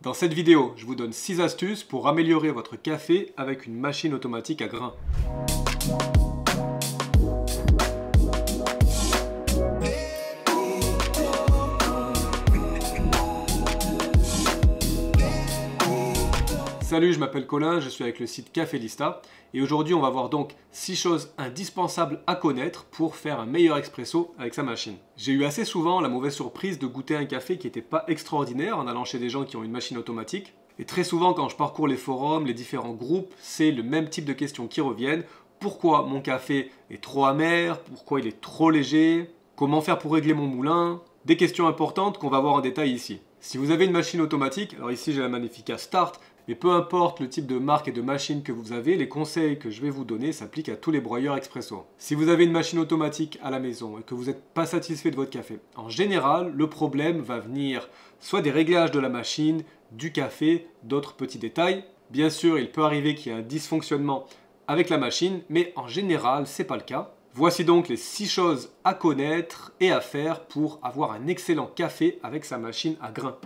Dans cette vidéo, je vous donne 6 astuces pour améliorer votre café avec une machine automatique à grains. Salut, je m'appelle Colin, je suis avec le site Cafélista et aujourd'hui on va voir donc 6 choses indispensables à connaître pour faire un meilleur expresso avec sa machine. J'ai eu assez souvent la mauvaise surprise de goûter un café qui n'était pas extraordinaire en allant chez des gens qui ont une machine automatique. Et très souvent quand je parcours les forums, les différents groupes, c'est le même type de questions qui reviennent. Pourquoi mon café est trop amer? Pourquoi il est trop léger? Comment faire pour régler mon moulin? Des questions importantes qu'on va voir en détail ici. Si vous avez une machine automatique, alors ici j'ai la Magnifica Start, mais peu importe le type de marque et de machine que vous avez, les conseils que je vais vous donner s'appliquent à tous les broyeurs expresso. Si vous avez une machine automatique à la maison et que vous n'êtes pas satisfait de votre café, en général, le problème va venir soit des réglages de la machine, du café, d'autres petits détails. Bien sûr, il peut arriver qu'il y ait un dysfonctionnement avec la machine, mais en général, ce n'est pas le cas. Voici donc les 6 choses à connaître et à faire pour avoir un excellent café avec sa machine à grains.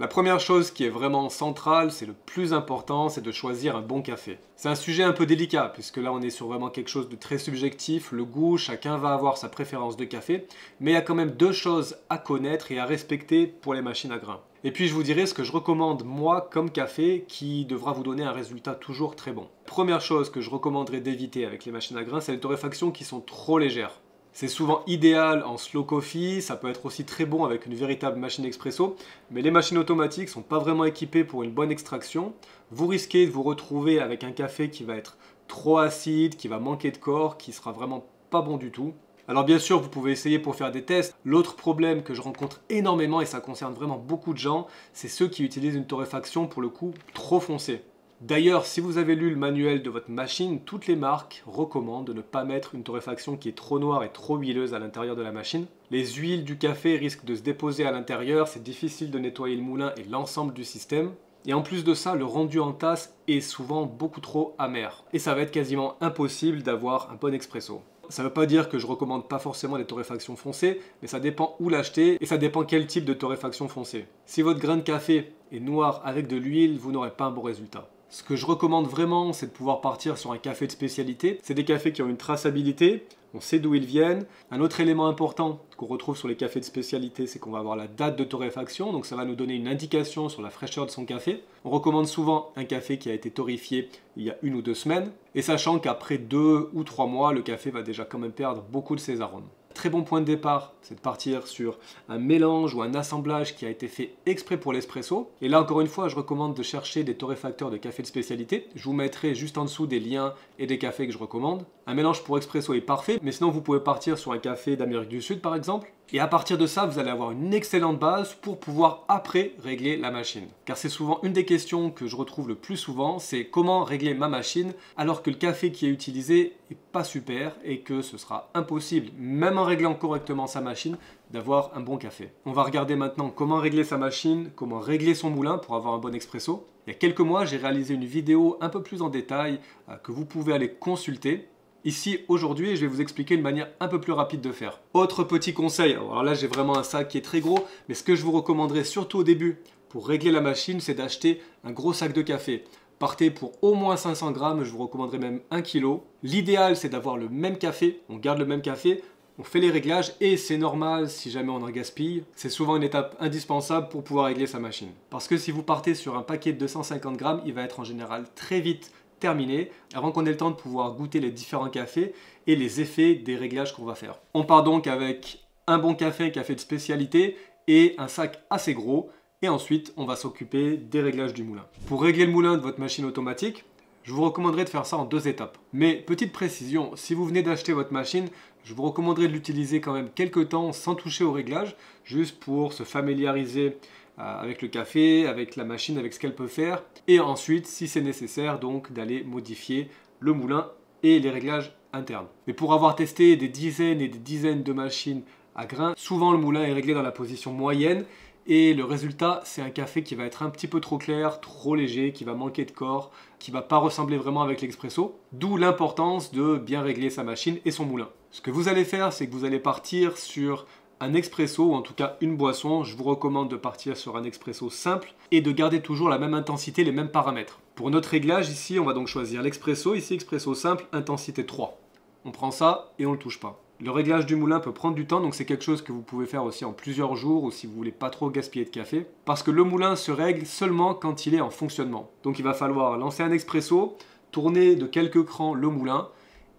La première chose qui est vraiment centrale, c'est le plus important, c'est de choisir un bon café. C'est un sujet un peu délicat, puisque là on est sur vraiment quelque chose de très subjectif, le goût, chacun va avoir sa préférence de café, mais il y a quand même 2 choses à connaître et à respecter pour les machines à grains. Et puis je vous dirai ce que je recommande moi comme café qui devra vous donner un résultat toujours très bon. Première chose que je recommanderais d'éviter avec les machines à grains, c'est les torréfactions qui sont trop légères. C'est souvent idéal en slow coffee, ça peut être aussi très bon avec une véritable machine expresso, mais les machines automatiques ne sont pas vraiment équipées pour une bonne extraction. Vous risquez de vous retrouver avec un café qui va être trop acide, qui va manquer de corps, qui sera vraiment pas bon du tout. Alors bien sûr, vous pouvez essayer pour faire des tests. L'autre problème que je rencontre énormément, et ça concerne vraiment beaucoup de gens, c'est ceux qui utilisent une torréfaction pour le coup trop foncée. D'ailleurs, si vous avez lu le manuel de votre machine, toutes les marques recommandent de ne pas mettre une torréfaction qui est trop noire et trop huileuse à l'intérieur de la machine. Les huiles du café risquent de se déposer à l'intérieur, c'est difficile de nettoyer le moulin et l'ensemble du système. Et en plus de ça, le rendu en tasse est souvent beaucoup trop amer. Et ça va être quasiment impossible d'avoir un bon expresso. Ça ne veut pas dire que je recommande pas forcément des torréfactions foncées, mais ça dépend où l'acheter et ça dépend quel type de torréfaction foncée. Si votre grain de café est noir avec de l'huile, vous n'aurez pas un bon résultat. Ce que je recommande vraiment, c'est de pouvoir partir sur un café de spécialité. C'est des cafés qui ont une traçabilité, on sait d'où ils viennent. Un autre élément important qu'on retrouve sur les cafés de spécialité, c'est qu'on va avoir la date de torréfaction, donc ça va nous donner une indication sur la fraîcheur de son café. On recommande souvent un café qui a été torréfié il y a 1 ou 2 semaines, et sachant qu'après 2 ou 3 mois, le café va déjà quand même perdre beaucoup de ses arômes. Très bon point de départ, c'est de partir sur un mélange ou un assemblage qui a été fait exprès pour l'espresso. Et là, encore une fois, je recommande de chercher des torréfacteurs de café de spécialité. Je vous mettrai juste en dessous des liens et des cafés que je recommande. Un mélange pour espresso est parfait, mais sinon vous pouvez partir sur un café d'Amérique du Sud par exemple. Et à partir de ça, vous allez avoir une excellente base pour pouvoir après régler la machine. Car c'est souvent une des questions que je retrouve le plus souvent, c'est comment régler ma machine alors que le café qui est utilisé est pas super et que ce sera impossible, même en réglant correctement sa machine, d'avoir un bon café. On va regarder maintenant comment régler sa machine, comment régler son moulin pour avoir un bon expresso. Il y a quelques mois, j'ai réalisé une vidéo un peu plus en détail que vous pouvez aller consulter. Ici, aujourd'hui, je vais vous expliquer une manière un peu plus rapide de faire. Autre petit conseil, alors là j'ai vraiment un sac qui est très gros, mais ce que je vous recommanderais surtout au début pour régler la machine, c'est d'acheter un gros sac de café. Partez pour au moins 500 grammes, je vous recommanderais même 1 kg. L'idéal, c'est d'avoir le même café, on garde le même café, on fait les réglages et c'est normal si jamais on en gaspille. C'est souvent une étape indispensable pour pouvoir régler sa machine. Parce que si vous partez sur un paquet de 250 grammes, il va être en général très vite terminé avant qu'on ait le temps de pouvoir goûter les différents cafés et les effets des réglages qu'on va faire. On part donc avec un bon café de spécialité et un sac assez gros et ensuite on va s'occuper des réglages du moulin. Pour régler le moulin de votre machine automatique, je vous recommanderais de faire ça en 2 étapes. Mais petite précision, si vous venez d'acheter votre machine, je vous recommanderais de l'utiliser quand même quelques temps sans toucher au réglage, juste pour se familiariser avec le café, avec la machine, avec ce qu'elle peut faire. Et ensuite, si c'est nécessaire, donc d'aller modifier le moulin et les réglages internes. Mais pour avoir testé des dizaines et des dizaines de machines à grains, souvent le moulin est réglé dans la position moyenne et le résultat, c'est un café qui va être un petit peu trop clair, trop léger, qui va manquer de corps, qui va pas ressembler vraiment avec l'expresso. D'où l'importance de bien régler sa machine et son moulin. Ce que vous allez faire, c'est que vous allez partir sur un expresso ou en tout cas une boisson, je vous recommande de partir sur un expresso simple et de garder toujours la même intensité, les mêmes paramètres. Pour notre réglage ici, on va donc choisir l'expresso, ici expresso simple, intensité 3. On prend ça et on ne le touche pas. Le réglage du moulin peut prendre du temps, donc c'est quelque chose que vous pouvez faire aussi en plusieurs jours ou si vous voulez pas trop gaspiller de café. Parce que le moulin se règle seulement quand il est en fonctionnement. Donc il va falloir lancer un expresso, tourner de quelques crans le moulin,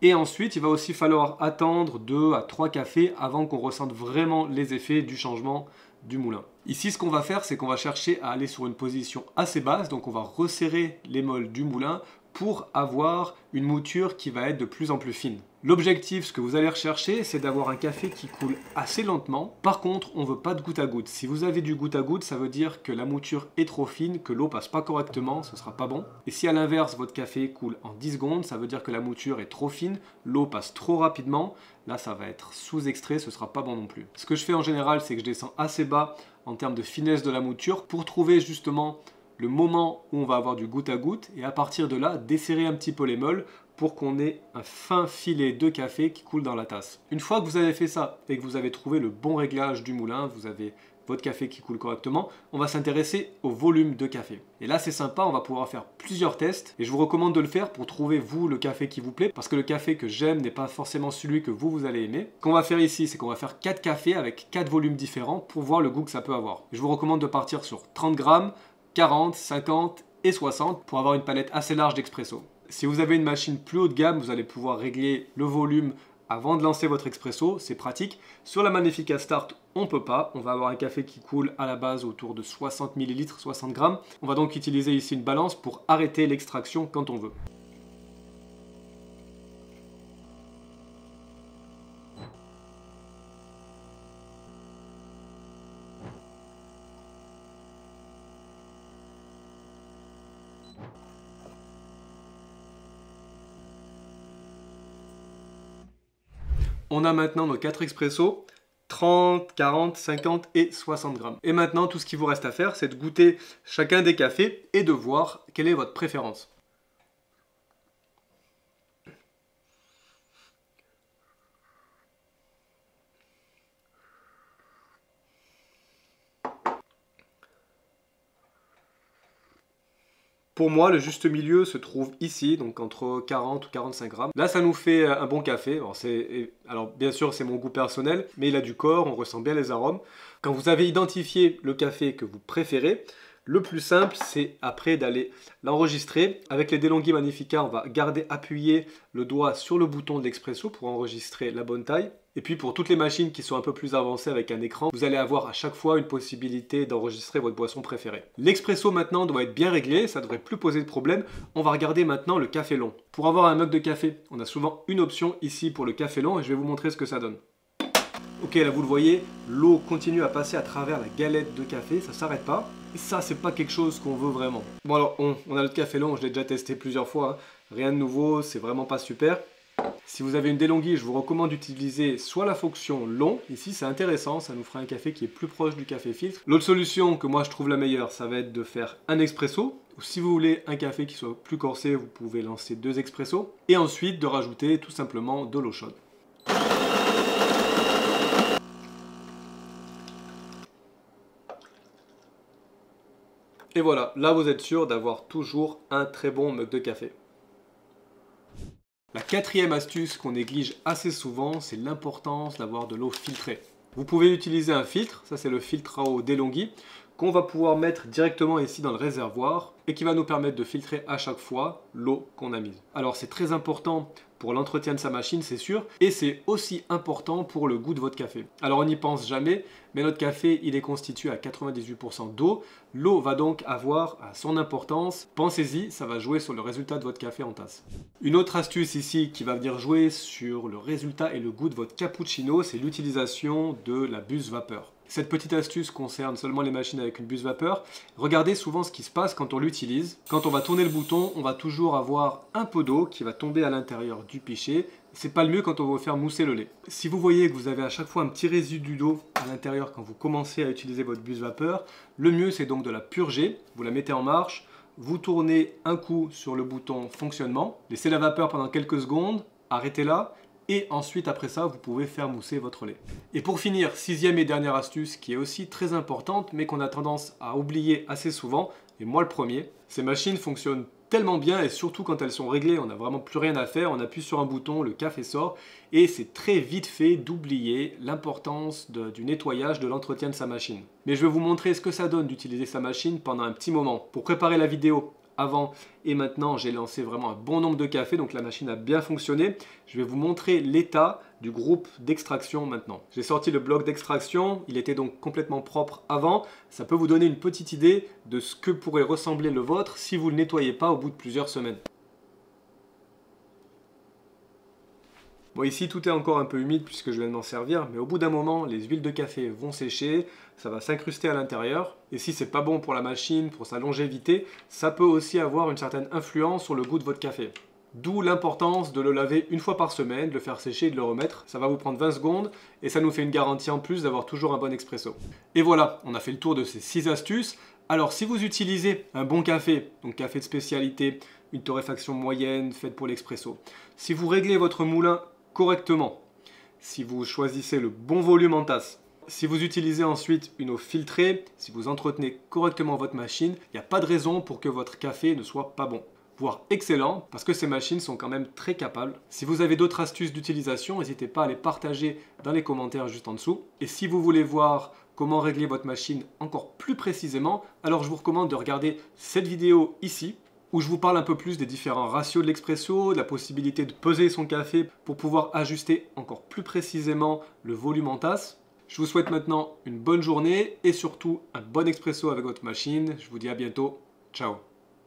et ensuite il va aussi falloir attendre 2 à 3 cafés avant qu'on ressente vraiment les effets du changement du moulin. Ici, ce qu'on va faire, c'est qu'on va chercher à aller sur une position assez basse, donc on va resserrer les moles du moulin pour avoir une mouture qui va être de plus en plus fine. L'objectif, ce que vous allez rechercher, c'est d'avoir un café qui coule assez lentement. Par contre, on ne veut pas de goutte à goutte. Si vous avez du goutte à goutte, ça veut dire que la mouture est trop fine, que l'eau passe pas correctement, ce ne sera pas bon. Et si à l'inverse, votre café coule en 10 secondes, ça veut dire que la mouture est trop fine, l'eau passe trop rapidement. Là, ça va être sous-extrait, ce ne sera pas bon non plus. Ce que je fais en général, c'est que je descends assez bas en termes de finesse de la mouture pour trouver justement le moment où on va avoir du goutte à goutte et à partir de là, desserrer un petit peu les meules pour qu'on ait un fin filet de café qui coule dans la tasse. Une fois que vous avez fait ça et que vous avez trouvé le bon réglage du moulin, vous avez votre café qui coule correctement, on va s'intéresser au volume de café. Et là c'est sympa, on va pouvoir faire plusieurs tests et je vous recommande de le faire pour trouver vous le café qui vous plaît parce que le café que j'aime n'est pas forcément celui que vous allez aimer. Ce qu'on va faire ici, c'est qu'on va faire 4 cafés avec 4 volumes différents pour voir le goût que ça peut avoir. Je vous recommande de partir sur 30 grammes, 40, 50 et 60 pour avoir une palette assez large d'expresso. Si vous avez une machine plus haut de gamme, vous allez pouvoir régler le volume avant de lancer votre expresso, c'est pratique. Sur la Magnifica Start, on ne peut pas. On va avoir un café qui coule à la base autour de 60 ml, 60 grammes. On va donc utiliser ici une balance pour arrêter l'extraction quand on veut. On a maintenant nos 4 expressos, 30, 40, 50 et 60 grammes. Et maintenant, tout ce qu'il vous reste à faire, c'est de goûter chacun des cafés et de voir quelle est votre préférence. Pour moi, le juste milieu se trouve ici, donc entre 40 ou 45 grammes. Là, ça nous fait un bon café. Alors bien sûr, c'est mon goût personnel, mais il a du corps, on ressent bien les arômes. Quand vous avez identifié le café que vous préférez, le plus simple, c'est après d'aller l'enregistrer. Avec les DeLonghi Magnifica, on va garder appuyé le doigt sur le bouton de l'expresso pour enregistrer la bonne taille. Et puis pour toutes les machines qui sont un peu plus avancées avec un écran, vous allez avoir à chaque fois une possibilité d'enregistrer votre boisson préférée. L'expresso maintenant doit être bien réglé, ça ne devrait plus poser de problème. On va regarder maintenant le café long. Pour avoir un mug de café, on a souvent une option ici pour le café long et je vais vous montrer ce que ça donne. Ok, là vous le voyez, l'eau continue à passer à travers la galette de café, ça s'arrête pas. Et ça, c'est pas quelque chose qu'on veut vraiment. Bon alors, on a le café long, je l'ai déjà testé plusieurs fois, hein. Rien de nouveau, c'est vraiment pas super. Si vous avez une DeLonghi, je vous recommande d'utiliser soit la fonction long, ici c'est intéressant, ça nous fera un café qui est plus proche du café filtre. L'autre solution que moi je trouve la meilleure, ça va être de faire un expresso, ou si vous voulez un café qui soit plus corsé, vous pouvez lancer 2 expressos, et ensuite de rajouter tout simplement de l'eau chaude. Et voilà, là vous êtes sûr d'avoir toujours un très bon mug de café. La quatrième astuce qu'on néglige assez souvent, c'est l'importance d'avoir de l'eau filtrée. Vous pouvez utiliser un filtre, ça c'est le filtre à eau DeLonghi, qu'on va pouvoir mettre directement ici dans le réservoir et qui va nous permettre de filtrer à chaque fois l'eau qu'on a mise. Alors c'est très important pour l'entretien de sa machine, c'est sûr, et c'est aussi important pour le goût de votre café. Alors on n'y pense jamais, mais notre café il est constitué à 98% d'eau. L'eau va donc avoir son importance. Pensez-y, ça va jouer sur le résultat de votre café en tasse. Une autre astuce ici qui va venir jouer sur le résultat et le goût de votre cappuccino, c'est l'utilisation de la buse vapeur. Cette petite astuce concerne seulement les machines avec une buse vapeur. Regardez souvent ce qui se passe quand on l'utilise. Quand on va tourner le bouton, on va toujours avoir un peu d'eau qui va tomber à l'intérieur du pichet. C'est pas le mieux quand on veut faire mousser le lait. Si vous voyez que vous avez à chaque fois un petit résidu d'eau à l'intérieur quand vous commencez à utiliser votre buse vapeur, le mieux c'est donc de la purger. Vous la mettez en marche, vous tournez un coup sur le bouton fonctionnement, laissez la vapeur pendant quelques secondes, arrêtez-la, et ensuite après ça vous pouvez faire mousser votre lait. Et pour finir, sixième et dernière astuce qui est aussi très importante mais qu'on a tendance à oublier assez souvent, et moi le premier, ces machines fonctionnent tellement bien et surtout quand elles sont réglées, on n'a vraiment plus rien à faire, on appuie sur un bouton, le café sort et c'est très vite fait d'oublier l'importance du nettoyage, de l'entretien de sa machine. Mais je vais vous montrer ce que ça donne d'utiliser sa machine pendant un petit moment. Pour préparer la vidéo avant et maintenant, j'ai lancé vraiment un bon nombre de cafés, donc la machine a bien fonctionné. Je vais vous montrer l'état du groupe d'extraction maintenant. J'ai sorti le bloc d'extraction, il était donc complètement propre avant. Ça peut vous donner une petite idée de ce que pourrait ressembler le vôtre si vous ne le nettoyez pas au bout de plusieurs semaines. Bon, ici tout est encore un peu humide puisque je viens de m'en servir, mais au bout d'un moment, les huiles de café vont sécher, ça va s'incruster à l'intérieur, et si c'est pas bon pour la machine, pour sa longévité, ça peut aussi avoir une certaine influence sur le goût de votre café. D'où l'importance de le laver une fois par semaine, de le faire sécher et de le remettre. Ça va vous prendre 20 secondes et ça nous fait une garantie en plus d'avoir toujours un bon expresso. Et voilà, on a fait le tour de ces 6 astuces. Alors si vous utilisez un bon café, donc café de spécialité, une torréfaction moyenne faite pour l'expresso, si vous réglez votre moulin correctement, si vous choisissez le bon volume en tasse, si vous utilisez ensuite une eau filtrée, si vous entretenez correctement votre machine, il n'y a pas de raison pour que votre café ne soit pas bon, voire excellent, parce que ces machines sont quand même très capables. Si vous avez d'autres astuces d'utilisation, n'hésitez pas à les partager dans les commentaires juste en dessous. Et si vous voulez voir comment régler votre machine encore plus précisément, alors je vous recommande de regarder cette vidéo ici, où je vous parle un peu plus des différents ratios de l'expresso, de la possibilité de peser son café pour pouvoir ajuster encore plus précisément le volume en tasse. Je vous souhaite maintenant une bonne journée et surtout un bon expresso avec votre machine. Je vous dis à bientôt. Ciao.